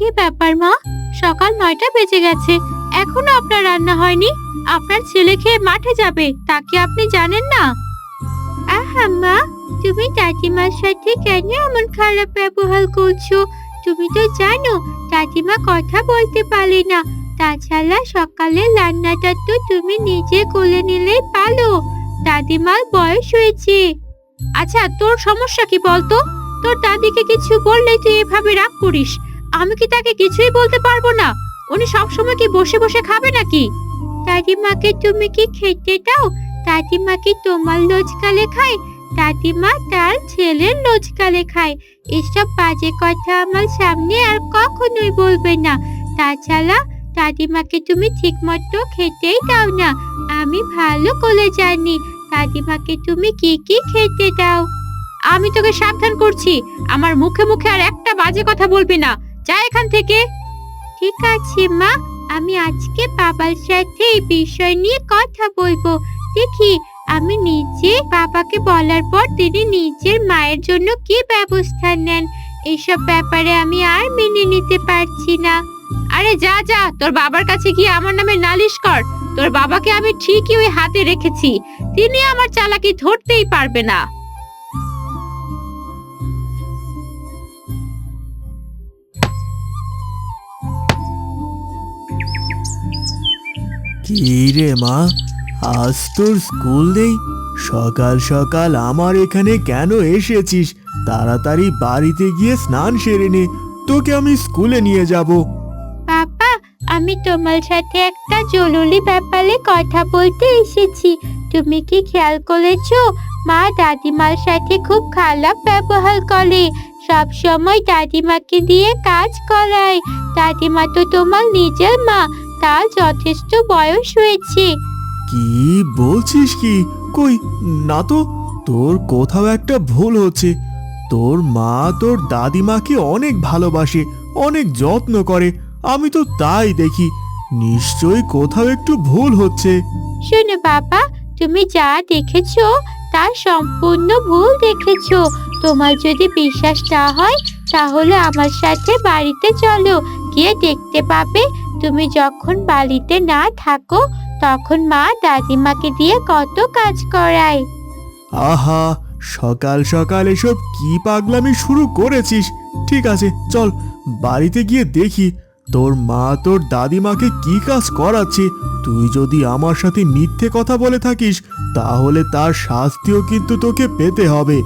কি ব্যাপার মা? সকাল ৯টা বেজে গেছে, এখনো আপনার রান্না হয়নি? আপনার ছেলে খেয়ে মাঠে যাবে, তা কি আপনি জানেন না? আহা মা, তুমি দাদিমার সাথে কেন এমন খারাপ ব্যবহার করছো? তুমি তো জানো দাদিমা কথা বলতে পারে না। তাছাড়া সকালের রান্নাটা তো তুমি নিজে করে নিলেই পারো। দাদিমার বয়স হয়েছে। আচ্ছা, তোর সমস্যা কি বলতো? তোর দাদিকে কিছু বললেই তুই এভাবে রাগ করিস। আমি কি তাকে কিছুই বলতে পারবো না? উনি সবসময় কি বসে বসে খাবে নাকি? দাদিমাকে তুমি কি খেতে দাও? দাদিমা কি তোমার রোজকালে খায়? দাদিমা তার ছেলের রোজকালে খায়। এসব বাজে কথা আমার সামনে আর কখনোই বলবে না। তাছাড়া দাদিমাকে তুমি ঠিক মতো খেতেই দাও না। আমি ভালো করে জানি দাদিমাকে তুমি কি কি খেতে দাও। আমি তোকে সাবধান করছি, আমার মুখে মুখে আর একটা বাজে কথা বলবি না। যা এখান থেকে। ঠিক আছে মা, আমি আজকে বাবার সাথে এই বিষয় নিয়ে কথা বলবো। দেখি আমি নিজে বাবাকে বলার পর তিনি নিজের মায়ের জন্য কি ব্যবস্থা নেন। এইসব ব্যাপারে আমি আর মেনে নিতে পারছি না। আরে যা যা, তোর বাবার কাছে গিয়ে আমার নামে নালিশ কর। তোর বাবাকে আমি ঠিকই ওই হাতে রেখেছি, তিনি আমার চালাকি ধরতেই পারবে না। কি রে মা, আজ তোর স্কুল নেই? সকাল সকাল আমার এখানে কেন এসেছিস? তাড়াতাড়ি বাড়িতে গিয়ে স্নান সেরে নে, তোকে আমি স্কুলে নিয়ে যাব। বাবা, আমি তোমার সাথে একটা জরুরি ব্যাপারে কথা বলতে এসেছি। তুমি কি খেয়াল করেছো মা দাদিমার সাথে খুব খারাপ ব্যবহার করে? সব সময় দাদিমাকে দিয়ে কাজ করায়। দাদিমা তো তোমার নিজের মা, তার যথেষ্ট বয়স হয়েছে। কি বলছিস কি? কই, না তো, তোর কোথাও একটা ভুল হচ্ছে। তোর মা তোর দাদিমাকে অনেক ভালোবাসে, অনেক যত্ন করে, আমি তো তাই দেখি। নিশ্চয়ই কোথাও একটু ভুল হচ্ছে। শোনো বাবা, তুমি যা দেখেছো তা সম্পূর্ণ ভুল দেখেছো। তোমার যদি বিশ্বাস না হয় তাহলে আমার সাথে বাড়িতে চলো, গিয়ে দেখতে পাবে তুমি যখন বাড়িতে না থাকো তখন মা দাদিমাকে দিয়ে কত কাজ করায়। আহা, সকাল সকাল এসব কি পাগলামি শুরু করেছিস? ঠিক আছে, চল বাড়িতে গিয়ে দেখি তোর মা তোর দাদিমাকে কি কাজ করাচ্ছে। তুই যদি আমার সাথে মিথ্যে কথা বলে থাকিস তাহলে তার শাস্তিও কিন্তু তোকে পেতে হবে।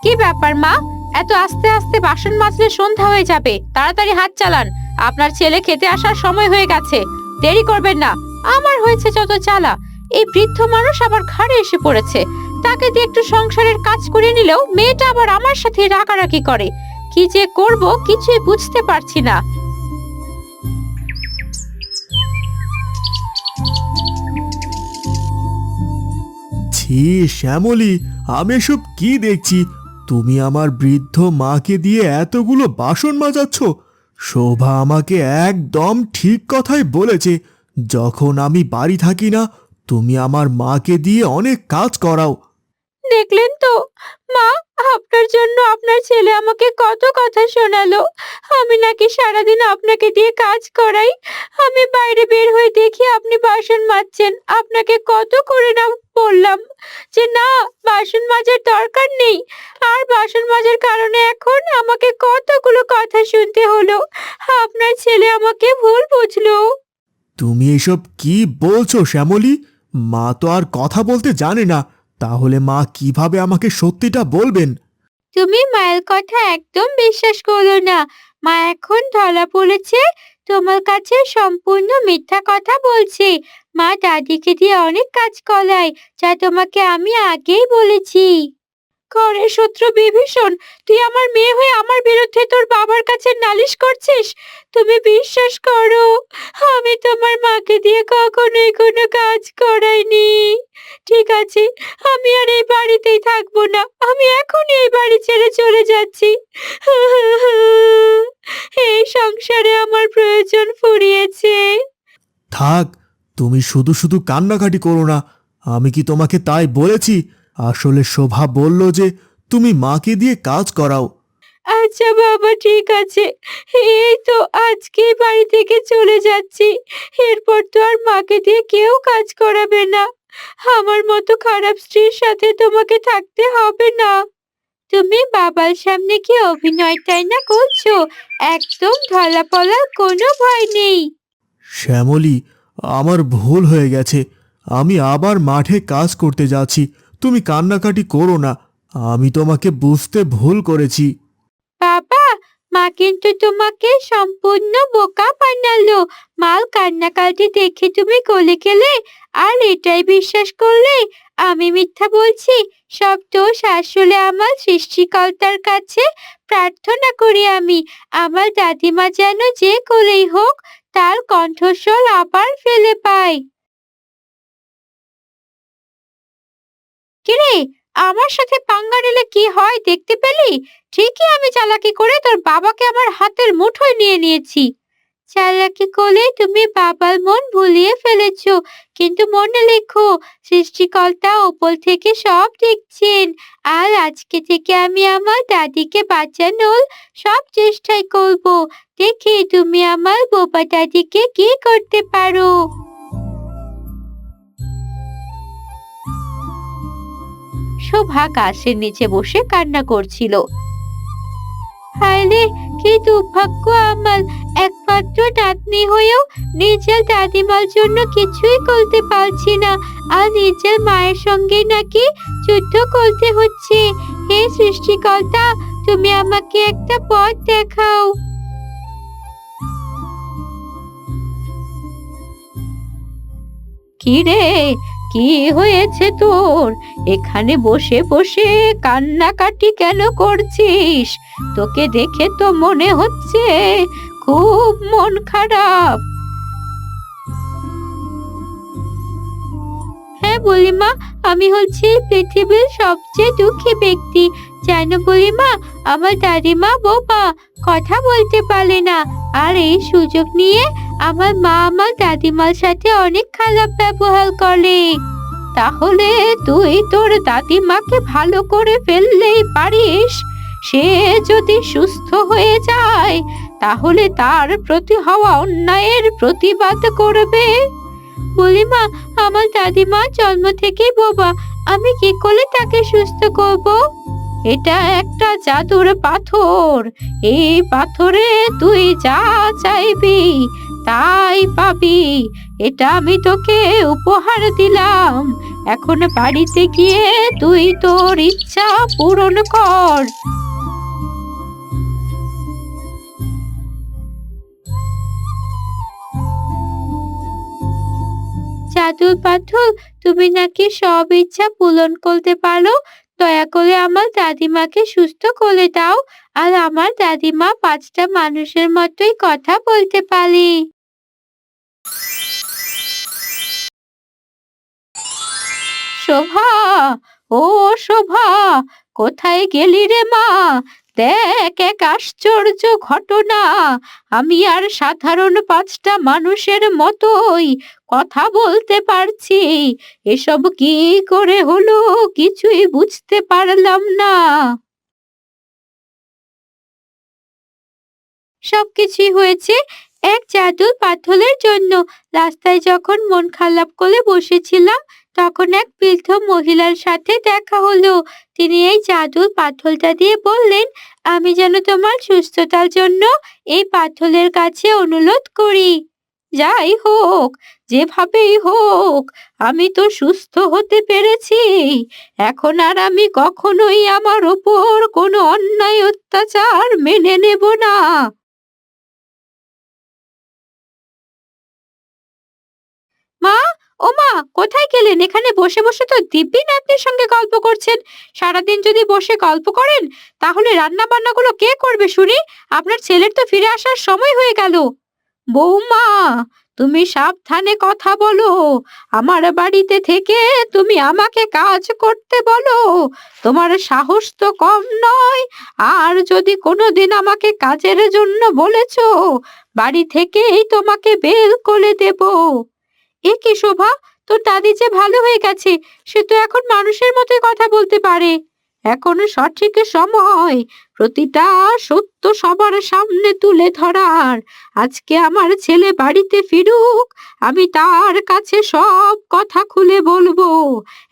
কি ব্যাপার মা, এত আস্তে আস্তে বাসন মাজলে সন্ধ্যা হয়ে যাবে, তাড়াতাড়ি হাত চালান। আপনার ছেলে খেতে আসার সময় হয়ে গেছে, দেরি করবেন না। আমার হয়েছে যত জ্বালা, এই বৃদ্ধ মানুষ আবার ঘাড়ে এসে পড়েছে। তাকে দিয়ে একটু সংসারের কাজ করে নিলেও মেয়েটা আবার আমার সাথে রাগারাগি করে। কি যে করব কিছুই বুঝতে পারছি না। ছি শ্যামলী, আমি এসব কি দেখছি? তুমি আমার বৃদ্ধ মাকে দিয়ে এতগুলো বাসন মাজাচ্ছ? শোভা আমাকে একদম ঠিক কথাই বলেছে, যখন আমি বাড়ি থাকি না তুমি আমার মাকে দিয়ে অনেক কাজ করাও। দেখলেন তো মা, আপনার জন্য আপনার ছেলে আমাকে কত কথা শোনালো। আমি নাকি সারাদিন আপনাকে দিয়ে কাজ করাই। আমি বাইরে বের হয়ে দেখি আপনি বাসন মাজছেন। আপনাকে কত করে না বললাম যে না, বাসন মাজার দরকার নেই। আর বাসন মাজার কারণে এখন আমাকে কতগুলো কথা শুনতে হলো। আপনার ছেলে আমাকে ভুল বুঝলো। তুমি এসব কি বলছো শ্যামলী? মা তো আর কথা বলতে জানে না, তাহলে মা কিভাবে আমাকে সত্যিটা বলবেন? তুমি মায়ের কথা একদম বিশ্বাস করো না। মা এখন ধরা পড়েছে তোমার কাছে সম্পূর্ণ মিথ্যা কথা বলছে। মা দাদিকে দিয়ে অনেক কাজ করায়, যা তোমাকে আমি আগেই বলেছি। ঘরের শত্রু বিভীষণ, তুই আমার মেয়ে হয়ে আমার বিরুদ্ধে তোর বাবার কাছে নালিশ করছিস? তুমি বিশ্বাস করো, আমি তোমার মাকে দিয়ে কখনোই কোনো কাজ করাইনি। ঠিক আছে, আমি আর এই বাড়িতেই থাকবো না। আমি এখনই এই বাড়ি ছেড়ে চলে যাচ্ছি। এই সংসারে আমার প্রয়োজন ফুরিয়েছে। থাক, তুমি শুধু শুধু কান্নাকাটি করো না। আমি কি তোমাকে তাই বলেছি? আসলে শোভা বলল যে তুমি মাকে দিয়ে কাজ করাও। আচ্ছা বাবা, ঠিক আছে। এই তো আজকে বাড়ি থেকে চলে যাচ্ছি। এরপর তো আর মাকে দিয়ে কেউ কাজ করাবে না। আমার মতো খারাপ স্ত্রীর সাথে তোমাকে থাকতে হবে না। তুমি বাবার সামনে কি অভিনয়টাই না করছো? একদম ঢলাপলার কোনো ভয় নেই। শ্যামলী, আমার ভুল হয়ে গেছে। আমি আবার মাঠে কাজ করতে যাচ্ছি। তুমি কান্নাকাটি করো না। আমি তোমাকে বুঝতে ভুল করেছি। বাবা, মা কিন্তু তোমাকে সম্পূর্ণ বোকা বানালো। মাল কান্নাকাটি দেখে তুমি গলে গেলে আর এটাই বিশ্বাস করলে আমি মিথ্যা বলছি। সব দোষ আসলে আমার সৃষ্টিকর্তার কাছে প্রার্থনা করি আমি। আমার দাদিমা যেন যে করেই হোক তার কণ্ঠস্বর আবার ফেলে পায়। কিরে, আমার সাথে পাঙ্গা নিলে কি হয় দেখতে পেলি? ঠিকই আমি চালাকি করে তোর বাবাকে আমার হাতের মুঠোয় নিয়ে নিয়েছি। চালাকি করে তুমি বাবার মন ভুলিয়ে ফেলেছো, কিন্তু মনে রেখো সৃষ্টিকর্তা ওপর থেকে সব দেখছেন। আর আজকে থেকে আমি আমার দাদিকে বাঁচানোর সব চেষ্টাই করব। দেখি তুমি আমার বোবা দাদিকে কি করতে পারো। শোভা গাছের নিচে বসে কান্না করছিল। হায়রে, কি দুর্ভাগ্য আমার! একমাত্র নাতনি হয়েও নিজের দাদিমার জন্য কিছুই করতে পারছি না, আর নিজের মায়ের সঙ্গে নাকি যুদ্ধ করতে হচ্ছে। হে সৃষ্টিকর্তা, তুমি আমাকে একটা পথ দেখাও। কি রে, কি হয়েছে তোর? এখানে বসে বসে কান্নাকাটি কেন করছিস? তোকে দেখে তো মনে হচ্ছে খুব মন খারাপ। হ্যাঁ বুড়িমা, আমি হচ্ছি পৃথিবীর সবচেয়ে দুঃখী ব্যক্তি। জানো বুড়িমা, আমার দাদিমা বোবা, কথা বলতে পারে না। আর এই সুযোগ নিয়ে আমার মা আমার দাদিমার সাথে অনেক খারাপ ব্যবহার করে। তাহলে তুই তোর দাদিমাকে ভালো করে ফেললেই পারিস। সে যদি সুস্থ হয়ে যায় তাহলে তার প্রতি হওয়া অন্যায়ের প্রতিবাদ করবে। বুড়িমা, আমার দাদিমা জন্ম থেকেই বোবা, আমি কি করে তাকে সুস্থ করব? এটা একটা জাদুর পাথর। এই পাথরে তুই যা চাইবি তাই পাবি। এটা আমি তোকে উপহার দিলাম। এখন বাড়িতে গিয়ে তুই তোর ইচ্ছা পূরণ কর। জাদুর পাথর, তুমি নাকি সব ইচ্ছা পূরণ করতে পারো। দয়া করে আমার দাদিমাকে সুস্থ করে দাও, আর আমার দাদিমা 5টা মানুষের মতোই কথা বলতে পারে। শোভা, ও শোভা, কোথায় গেলি রে মা? দেখ, এক আশ্চর্য ঘটনা। আমি আর সাধারণ 5টা মানুষের মতোই কথা বলতে পারছি। এসব কি করে হলো কিছুই বুঝতে পারলাম না। সবকিছুই হয়েছে এক জাদুর পাথরের জন্য। রাস্তায় যখন মন খারাপ করে বসেছিলাম তখন এক বৃদ্ধ মহিলার সাথে দেখা হলো। তিনি এই জাদুর পাথরটা দিয়ে বললেন, আমি যেন তোমার সুস্থতার জন্য এই পাথরের কাছে অনুরোধ করি। যাই হোক, যেভাবেই হোক, আমি তো সুস্থ হতে পেরেছি। এখন আর আমি কখনোই আমার ওপর কোনো অন্যায় অত্যাচার মেনে নেব না। মা, ও মা, কোথায় গেলেন? এখানে বসে বসে তো দিব্যি নাতনির সঙ্গে গল্প করছেন। সারাদিন যদি বসে গল্প করেন তাহলে রান্না বান্নাগুলো কে করবে শুনি? আপনার ছেলের তো ফিরে আসার সময় হয়ে গেল। বৌমা, তুমি সাবধানে কথা বলো। আমার বাড়িতে থেকে তুমি আমাকে কাজ করতে বলো? তোমার সাহস তো কম নয়। আর যদি কোনোদিন আমাকে কাজের জন্য বলেছো, বাড়ি থেকেই তোমাকে বের করে দেব। এ কি শোভা, তোর দাদি যে ভালো হয়ে গেছে, সে তো এখন মানুষের মতোই কথা বলতে পারে। এখন সঠিক সময় প্রতিটা সত্য সবার সামনে তুলে ধরার। আজকে আমার ছেলে বাড়িতে ফিরুক, আমি তার কাছে সব কথা খুলে বলবো।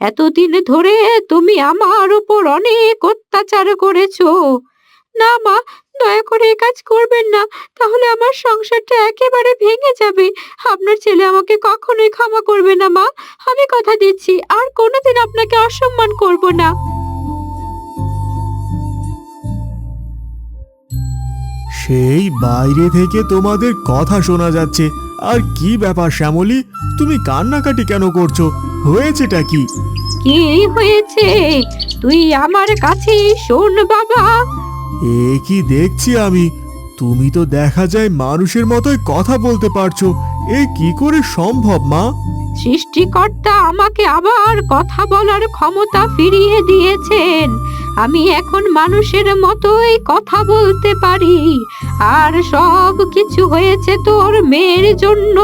এতদিন ধরে তুমি আমার উপর অনেক অত্যাচার করেছো। না মা, দয়া করে এ কাজ করবেন না, তাহলে আমার সংসারটা একেবারে ভেঙে যাবে। আপনার ছেলে আমাকে কখনোই ক্ষমা করবে না মা। আমি কথা দিচ্ছি আর কোনোদিন আপনাকে অসম্মান করব না। সেই বাইরে থেকে তোমাদের কথা শোনা যাচ্ছে। আর কি ব্যাপার শ্যামলী, তুমি কান্নাকাটি কেন করছো? হয়েছেটা কি? কি হয়েছে তুই আমার কাছে শোন বাবা। এ কি দেখছি আমি, তুমি তো দেখা যায় মানুষের মতোই কথা বলতে পারছো। এ কি করে সম্ভব মা? সৃষ্টিকর্তা আমাকে আবার কথা বলার ক্ষমতা ফিরিয়ে দিয়েছেন। আমি এখন মানুষের মতোই কথা বলতে পারি। আর সব কিছু হয়েছে তোর মেয়ের জন্য।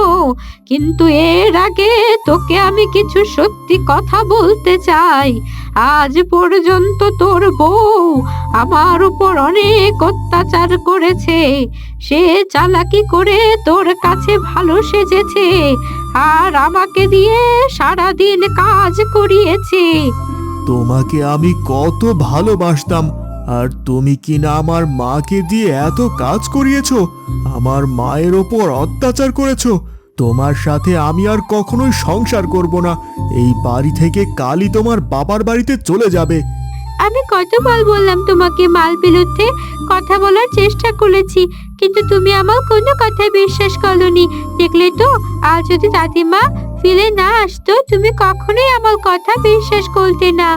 কিন্তু এর আগে তোকে আমি কিছু সত্যি কথা বলতে চাই। আজ পর্যন্ত তোর বউ আমার উপর অনেক অত্যাচার করেছে। সে চালাকি করে তোর কাছে ভালো সেজেছে আর আমাকে দিয়ে সারাদিন কাজ করিয়েছে। তোমাকে আমি কত ভালোবাসতাম, আর তুমি কিনা আমার মাকে দিয়ে এত কাজ করিয়েছো, আমার মায়ের ওপর অত্যাচার করেছো। তোমার সাথে আমি আর কখনোই সংসার করব না। এই বাড়ি থেকে কালই তোমার বাবার বাড়িতে চলে যাবে। আমি কতবার বললাম তোমাকে মাল বিরুদ্ধে কথা বলার চেষ্টা করেছি, কিন্তু তুমি আমার কোনো কথায় বিশ্বাস করোনি। দেখলে তো, আজ যদি দাদিমা ফিরে না আসতো, তুমি কখনোই আমার কথা বিশ্বাস করতে না।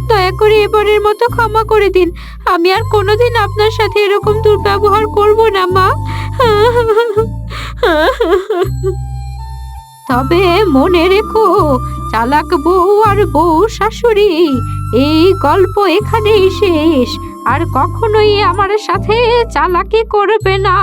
দয়া করে এবারের মতো ক্ষমা করে দিন। আমি আর কোনোদিন আপনার সাথে এরকম দুর্ব্যবহার করব না মা। তবে মনে রেখো, চালাক বউ আর বউ শাশুড়ি, এই গল্প এখানেই শেষ। আর কখনোই আমার সাথে চালাকি করবে না।